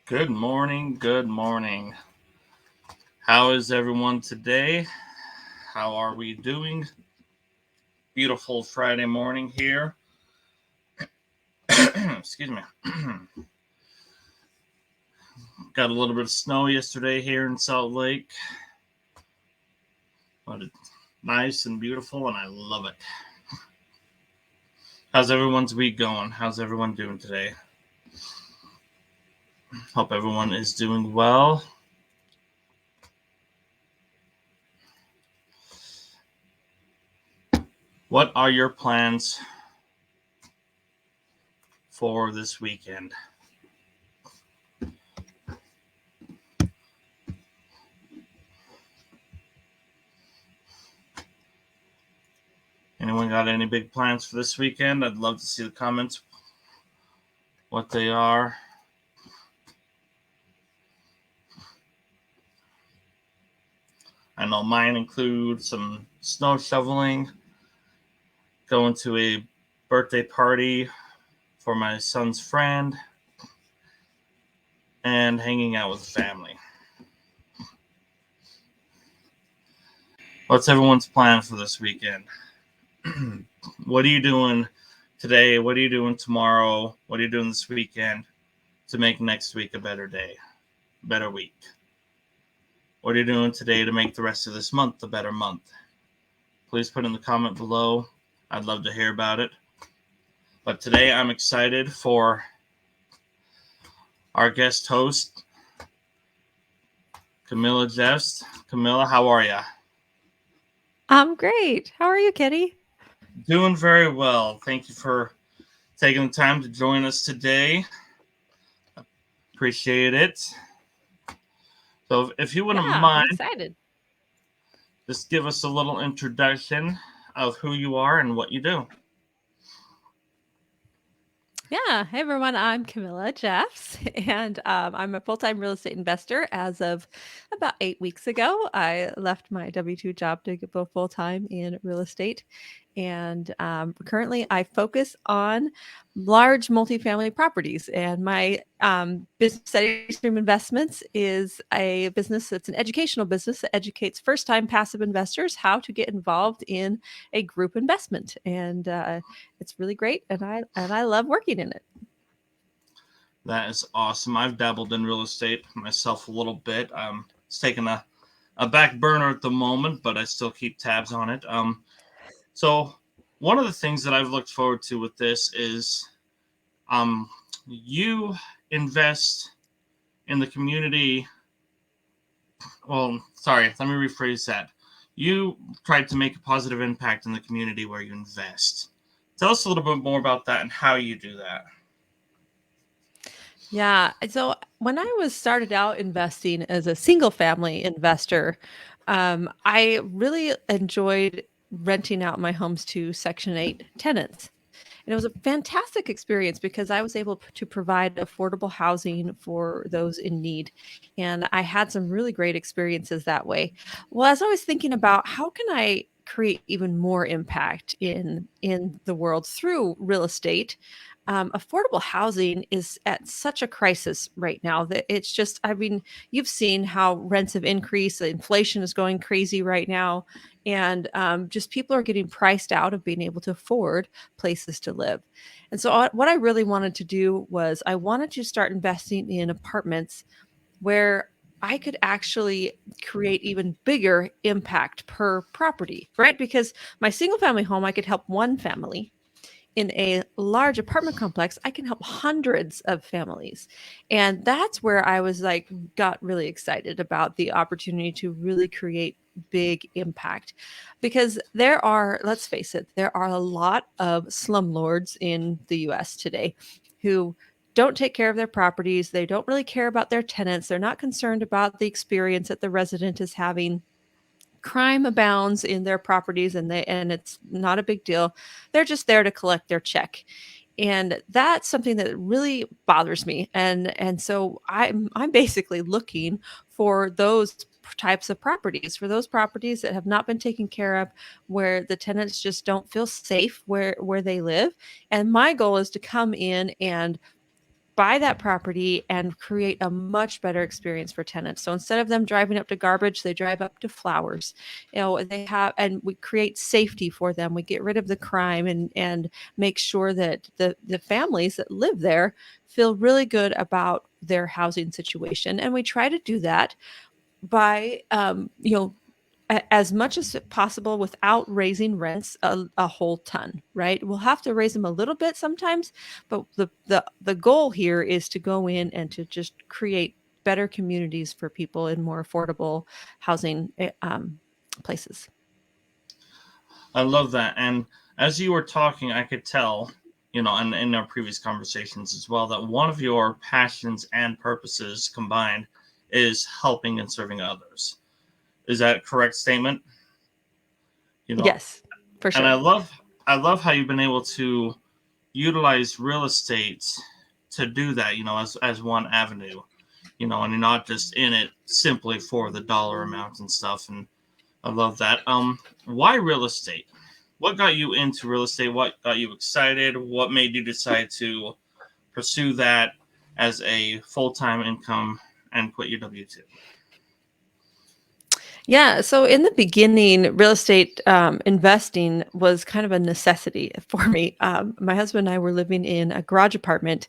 Good morning. Good morning. How is everyone today? How are we doing? Beautiful Friday morning here. Excuse me. Got a little bit of snow yesterday here in Salt Lake, but it's nice and beautiful, and I love it. How's everyone's week going? How's everyone doing today? Hope everyone is doing well. What are your plans for this weekend? Anyone got any big plans for this weekend? I'd love to see the comments, what they are. I know mine include some snow shoveling, going to a birthday party for my son's friend, and hanging out with family. What's everyone's plan for this weekend? What are you doing today? What are you doing tomorrow? What are you doing this weekend to make next week a better day, better week? What are you doing today to make the rest of this month a better month? Please put in the comment below. I'd love to hear about it. But today I'm excited for our guest host, Camilla Jeffs. Camilla, how are you? I'm great. How are you, Kitty? Doing very well. Thank you for taking the time to join us today. Appreciate it. So if you wouldn't Yeah, I'm mind, excited. just give us a little introduction of who you are and what you do. Yeah. Hey, everyone. I'm Camilla Jeffs, and I'm a full time real estate investor as of about 8 weeks ago. I left my W 2 job to go full time in real estate. And currently, I focus on large multifamily properties. And my business Steady Stream Investments is a business that's an educational business that educates first time passive investors how to get involved in a group investment. And it's really great, and I love working in it. That is awesome. I've dabbled in real estate myself a little bit. It's taken a back burner at the moment, but I still keep tabs on it. So one of the things that I've looked forward to with this is um, you invest in the community. Well, sorry, let me rephrase that. You tried to make a positive impact in the community where you invest. Tell us a little bit more about that and how you do that. Yeah. So when I was started out investing as a single family investor, I really enjoyed renting out my homes to Section 8 tenants. And it was a fantastic experience because I was able to provide affordable housing for those in need. And I had some really great experiences that way. Well, as I was thinking about how can I create even more impact in the world through real estate, affordable housing is at such a crisis right now that it's just, I mean, you've seen how rents have increased, the inflation is going crazy right now, and just people are getting priced out of being able to afford places to live. And so, what I really wanted to do was I wanted to start investing in apartments where I could actually create even bigger impact per property, right? Because my single family home, I could help one family. In a large apartment complex, I can help hundreds of families. And that's where I was like, got really excited about the opportunity to really create big impact. Because there are, let's face it, there are a lot of slumlords in the US today who don't take care of their properties. They don't really care about their tenants. They're not concerned about the experience that the resident is having. Crime abounds in their properties, and it's not a big deal. They're just there to collect their check. And that's something that really bothers me. And so I'm basically looking for those types of properties, for those properties that have not been taken care of, where the tenants just don't feel safe where they live. And my goal is to come in and buy that property and create a much better experience for tenants. So instead of them driving up to garbage, they drive up to flowers. They have, and we create safety for them. We get rid of the crime and make sure that the families that live there feel really good about their housing situation. And we try to do that by as much as possible without raising rents a whole ton, right? We'll have to raise them a little bit sometimes, but the goal here is to go in and to just create better communities for people in more affordable housing places. I love that. And as you were talking, I could tell, and in our previous conversations as well, that one of your passions and purposes combined is helping and serving others. Is that a correct statement? You know, Yes, for and sure. I love how you've been able to utilize real estate to do that, as one avenue, and you're not just in it simply for the dollar amount and stuff. And I love that. Why real estate? What got you into real estate? What got you excited? What made you decide to pursue that as a full-time income and quit your W-2? Yeah. So in the beginning, real estate investing was kind of a necessity for me. My husband and I were living in a garage apartment,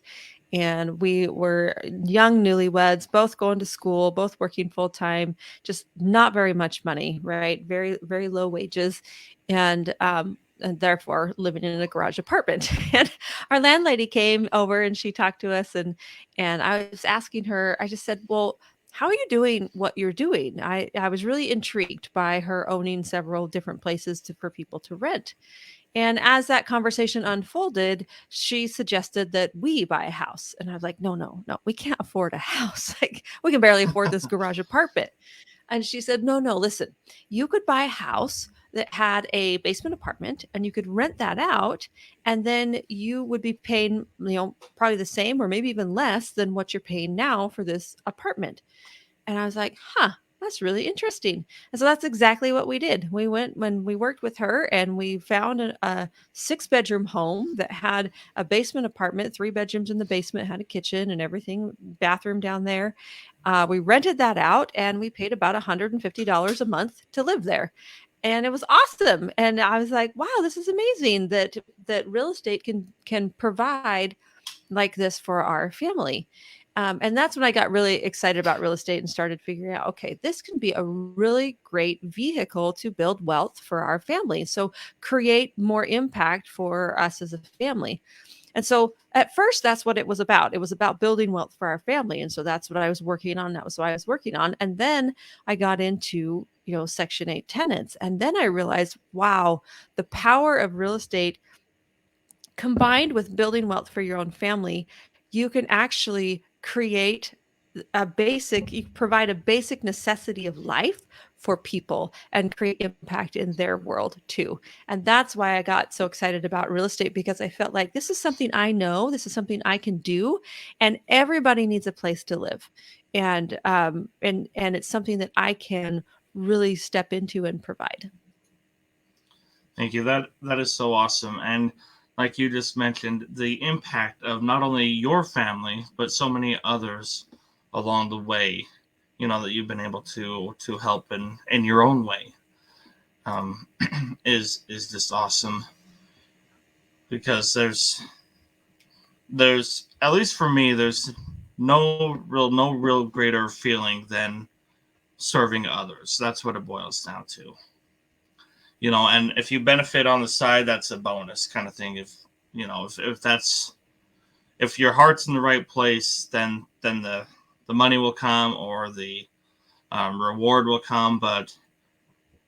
and we were young newlyweds, both going to school, both working full time, just not very much money, right? Very, very low wages. And therefore living in a garage apartment. And our landlady came over and she talked to us, and I was asking her, I just said, well, how are you doing what you're doing? I was really intrigued by her owning several different places for people to rent. And as that conversation unfolded, she suggested that we buy a house. And I was like, no, no, no, we can't afford a house. Like, we can barely afford this garage apartment. And she said, no, no, listen, you could buy a house that had a basement apartment and you could rent that out. And then you would be paying, probably the same or maybe even less than what you're paying now for this apartment. And I was like, huh, that's really interesting. And so that's exactly what we did. We went when we worked with her and we found a 6 bedroom home that had a basement apartment, 3 bedrooms in the basement, had a kitchen and everything, bathroom down there. We rented that out and we paid about $150 a month to live there. And it was awesome. And I was like, wow, this is amazing that real estate can provide like this for our family. And that's when I got really excited about real estate and started figuring out, okay, this can be a really great vehicle to build wealth for our family. So create more impact for us as a family. And so at first, that's what it was about. It was about building wealth for our family. And so that's what I was working on. That was what I was working on. And then I got into, Section 8 tenants. And then I realized, wow, the power of real estate combined with building wealth for your own family, you can actually create you provide a basic necessity of life for people and create impact in their world too. And that's why I got so excited about real estate, because I felt like this is something I know, this is something I can do, and everybody needs a place to live. And it's something that I can really step into and provide. Thank you. That is so awesome. And like you just mentioned, the impact of not only your family but so many others along the way, that you've been able to help in your own way, um, is just awesome. Because there's at least for me, there's no real greater feeling than serving others. That's what it boils down to. And if you benefit on the side, that's a bonus kind of thing. If your heart's in the right place, then the money will come, or the reward will come. But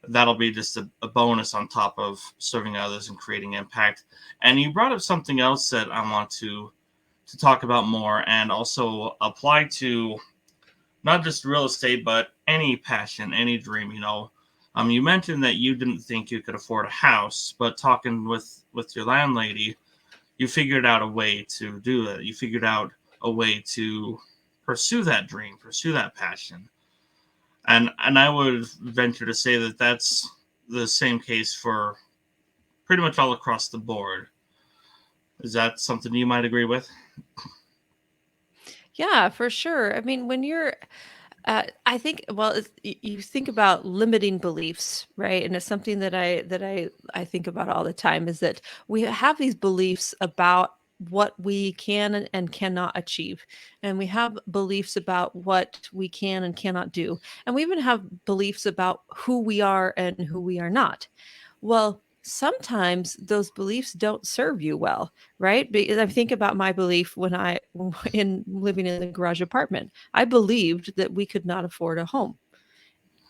that'll be just a bonus on top of serving others and creating impact. And you brought up something else that I want to talk about more, and also apply to not just real estate, but any passion, any dream. You mentioned that you didn't think you could afford a house, but talking with your landlady, you figured out a way to do it. You figured out a way to pursue that dream, pursue that passion. And I would venture to say that that's the same case for pretty much all across the board. Is that something you might agree with? Yeah, for sure. I mean, when you're I think, well, you think about limiting beliefs, right? And it's something that I think about all the time is that we have these beliefs about what we can and cannot achieve. And we have beliefs about what we can and cannot do. And we even have beliefs about who we are and who we are not. Well, sometimes those beliefs don't serve you well, right? Because I think about my belief when I in living in the garage apartment. I believed that we could not afford a home.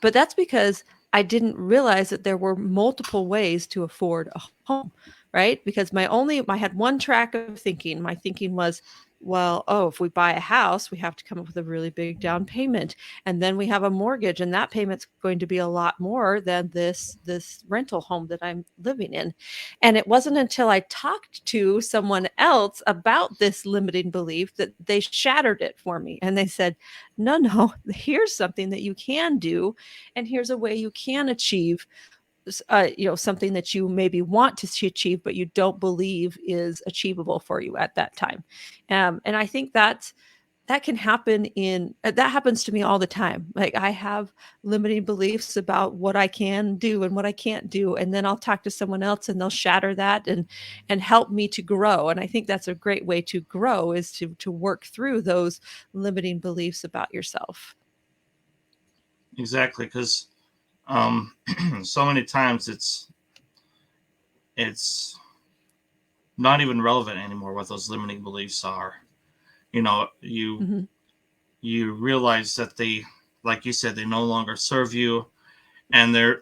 But that's because I didn't realize that there were multiple ways to afford a home, right? Because I had one track of thinking. My thinking was, well, oh, if we buy a house, we have to come up with a really big down payment. And then we have a mortgage, and that payment's going to be a lot more than this rental home that I'm living in. And it wasn't until I talked to someone else about this limiting belief that they shattered it for me. And they said, no, no, here's something that you can do, and here's a way you can achieve something that you maybe want to achieve but you don't believe is achievable for you at that time. And I think that can happen that happens to me all the time. Like, I have limiting beliefs about what I can do and what I can't do, and then I'll talk to someone else and they'll shatter that and help me to grow. And I think that's a great way to grow, is to work through those limiting beliefs about yourself. Exactly, because so many times it's not even relevant anymore what those limiting beliefs are. You know, Mhm. you realize that they, like you said, they no longer serve you, and they're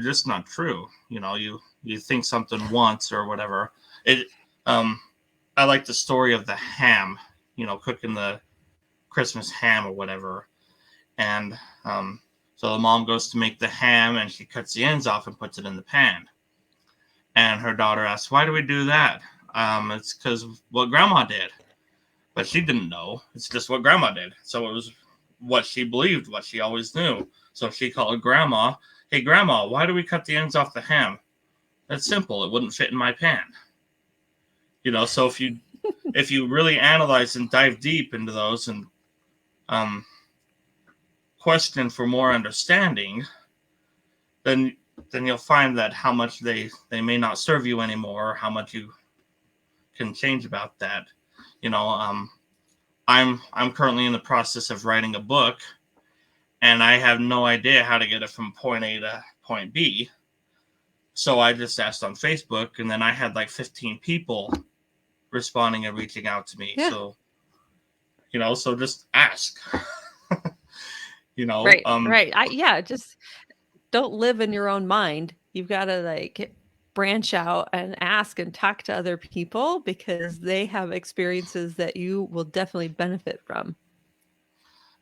just not true. You know, you think something once or whatever. It um I like the story of the ham, you know, cooking the Christmas ham or whatever. And so the mom goes to make the ham and she cuts the ends off and puts it in the pan. And her daughter asks, "Why do we do that?" It's because what grandma did. But she didn't know. It's just what grandma did. So it was what she believed, what she always knew. So she called grandma, "Hey, grandma, why do we cut the ends off the ham?" That's simple. It wouldn't fit in my pan. You know, so if you really analyze and dive deep into those and um, question for more understanding, then then you'll find that how much they may not serve you anymore, or how much you can change about that. You know, I'm currently in the process of writing a book, and I have no idea how to get it from point A to point B. So I just asked on Facebook, and then I had like 15 people responding and reaching out to me. Yeah. So, you know, so just ask, you know, Right, right. Yeah, just don't live in your own mind. You've got to like branch out and ask and talk to other people because they have experiences that you will definitely benefit from.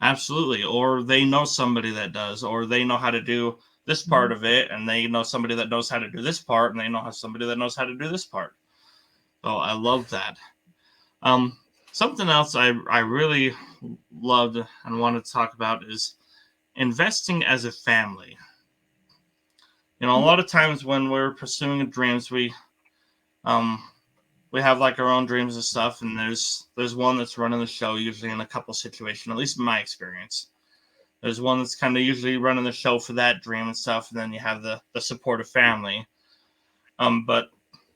absolutely. Or they know somebody that does, or they know how to do this part Mhm. of it, and they know somebody that knows how to do this part, and they know somebody that knows how to do this part. So I love that. Um, Something else I really loved and wanted to talk about is investing as a family. You know, a Mhm. lot of times when we're pursuing dreams, um we have like our own dreams and stuff, and there's one that's running the show usually in a couple situations, at least in my experience. There's one that's kind of usually running the show for that dream and stuff, and then you have the supportive family. But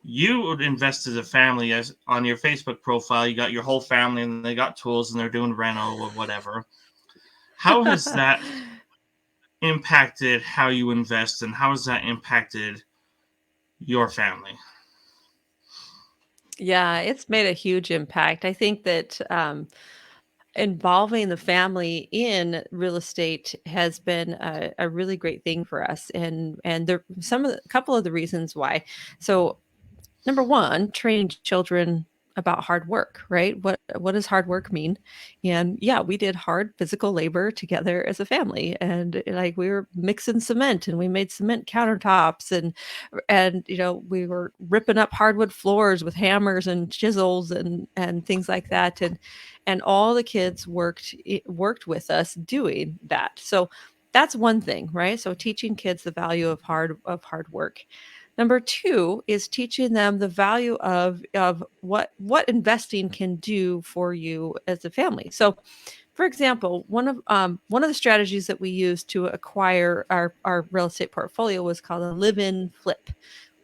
you would invest as a family, as on your Facebook profile, you got your whole family and they got tools and they're doing reno or whatever. How has that impacted how you invest, and how has that impacted your family? Yeah, it's made a huge impact. I think that involving the family in real estate has been a really great thing for us, and there some of the, a couple of the reasons why. So number one, training children about hard work, right? What does hard work mean? And yeah, we did hard physical labor together as a family, and like we were mixing cement and we made cement countertops, and we were ripping up hardwood floors with hammers and chisels and things like that, and all the kids worked with us doing that. So that's one thing, right? So teaching kids the value of hard work. Number two is teaching them the value of what investing can do for you as a family. So, for example, one of the strategies that we used to acquire our real estate portfolio was called a live-in flip,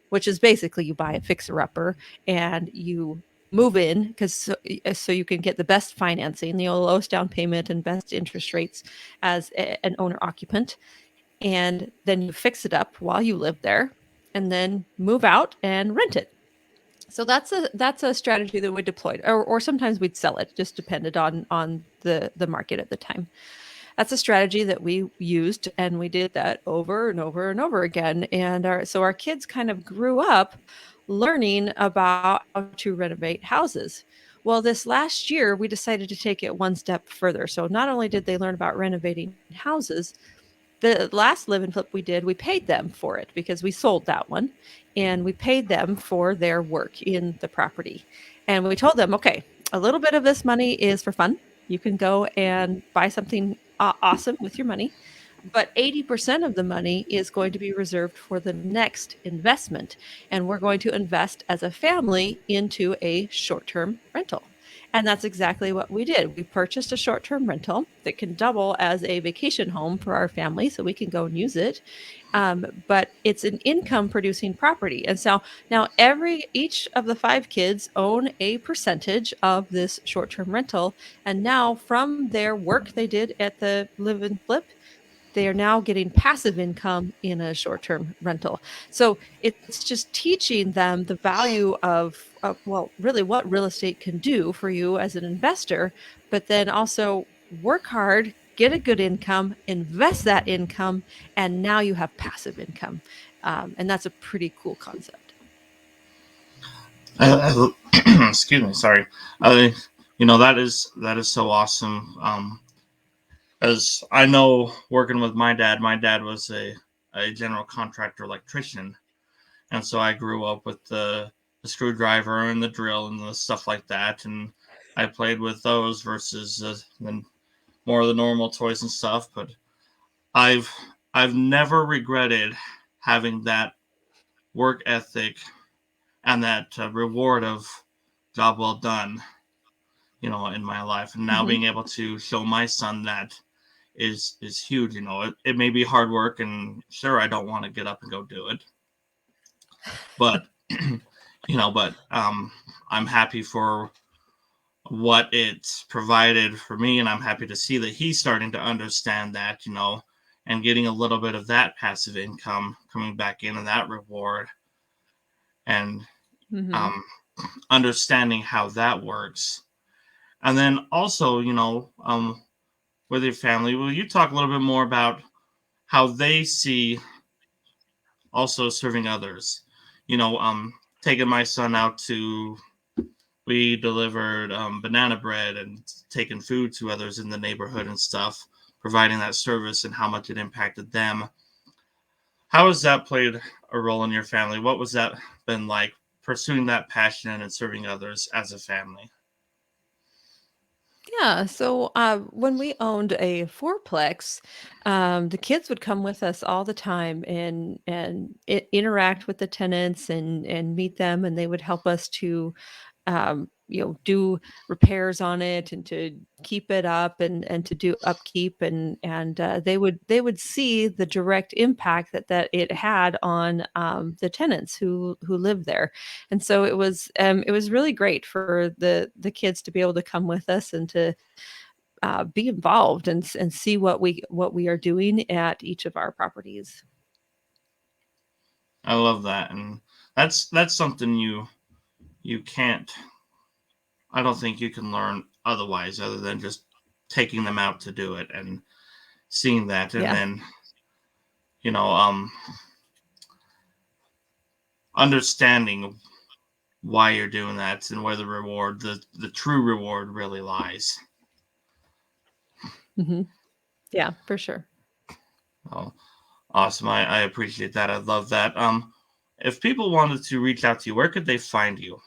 which is basically you buy a fixer-upper and you move in because so you can get the best financing, the lowest down payment and best interest rates as an owner occupant, and then you fix it up while you live there, and then move out and rent it. So that's a strategy that we deployed, or sometimes we'd sell it. Just depended on the market at the time. That's a strategy that we used, and we did that over and over and over again. And our kids kind of grew up learning about how to renovate houses. Well, this last year we decided to take it one step further. So not only did they learn about renovating houses, the last live and flip we did, we paid them for it because we sold that one, and we paid them for their work in the property. And we told them, okay, a little bit of this money is for fun. You can go and buy something awesome with your money. But 80% of the money is going to be reserved for the next investment. And we're going to invest as a family into a short term rental. And that's exactly what we did. We purchased a short term rental that can double as a vacation home for our family so we can go and use it. But it's an income producing property. And so now each of the five kids own a percentage of this short term rental. And now from their work they did at the live and flip, they are now getting passive income in a short-term rental. So it's just teaching them the value of well, really what real estate can do for you as an investor, but then also work hard, get a good income, invest that income, and now you have passive income. And that's a pretty cool concept. Excuse me, sorry. I, that is so awesome. As I know, working with my dad was a general contractor electrician, and so I grew up with the screwdriver and the drill and the stuff like that, and I played with those versus the more of the normal toys and stuff. But I've I've never regretted having that work ethic and that reward of job well done, in my life, and now Hmm. being able to show my son that is huge. It may be hard work, and sure, I don't want to get up and go do it, but I'm happy for what it's provided for me, and I'm happy to see that he's starting to understand that, and getting a little bit of that passive income coming back in and that reward, and Hmm. um, understanding how that works. And then also, with your family, will you talk a little bit more about how they see also serving others? Taking my son out to, we delivered banana bread and taking food to others in the neighborhood and stuff, providing that service and how much it impacted them. How has that played a role in your family? What was that been like, pursuing that passion and serving others as a family? Yeah. So when we owned a fourplex, the kids would come with us all the time and interact with the tenants and meet them, and they would help us to do repairs on it and to keep it up and to do upkeep, and they would see the direct impact that it had on the tenants who lived there. And so it was really great for the kids to be able to come with us and to be involved and see what we are doing at each of our properties. I love that, and that's something you can't. I don't think you can learn otherwise, other than just taking them out to do it and seeing that, and Yeah. then you know um understanding why you're doing that and where the true reward really lies. Hmm. Yeah, for sure. Oh, awesome! I appreciate that. I love that. If people wanted to reach out to you, where could they find you?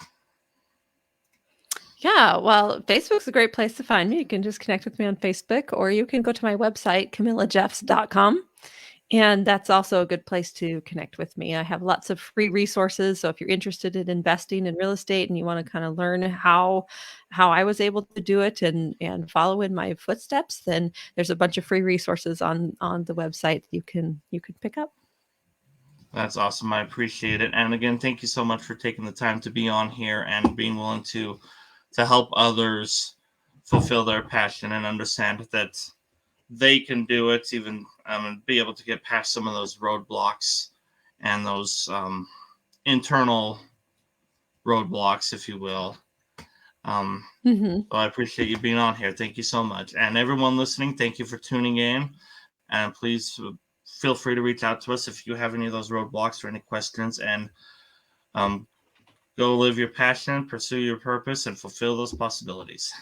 Yeah, well, Facebook's a great place to find me. You can just connect with me on Facebook, or you can go to my website, camillajeffs.com, And that's also a good place to connect with me. I have lots of free resources, so if you're interested in investing in real estate and you wanna kinda learn how I was able to do it and follow in my footsteps, then there's a bunch of free resources on the website you can pick up. That's awesome. I appreciate it. And again, thank you so much for taking the time to be on here and being willing to help others fulfill their passion and understand that they can do it, even and be able to get past some of those roadblocks and those internal roadblocks, if you will. Um, Mhm. so I appreciate you being on here. Thank you so much. And everyone listening, thank you for tuning in. And please feel free to reach out to us if you have any of those roadblocks or any questions. And um, go live your passion, pursue your purpose, and fulfill those possibilities.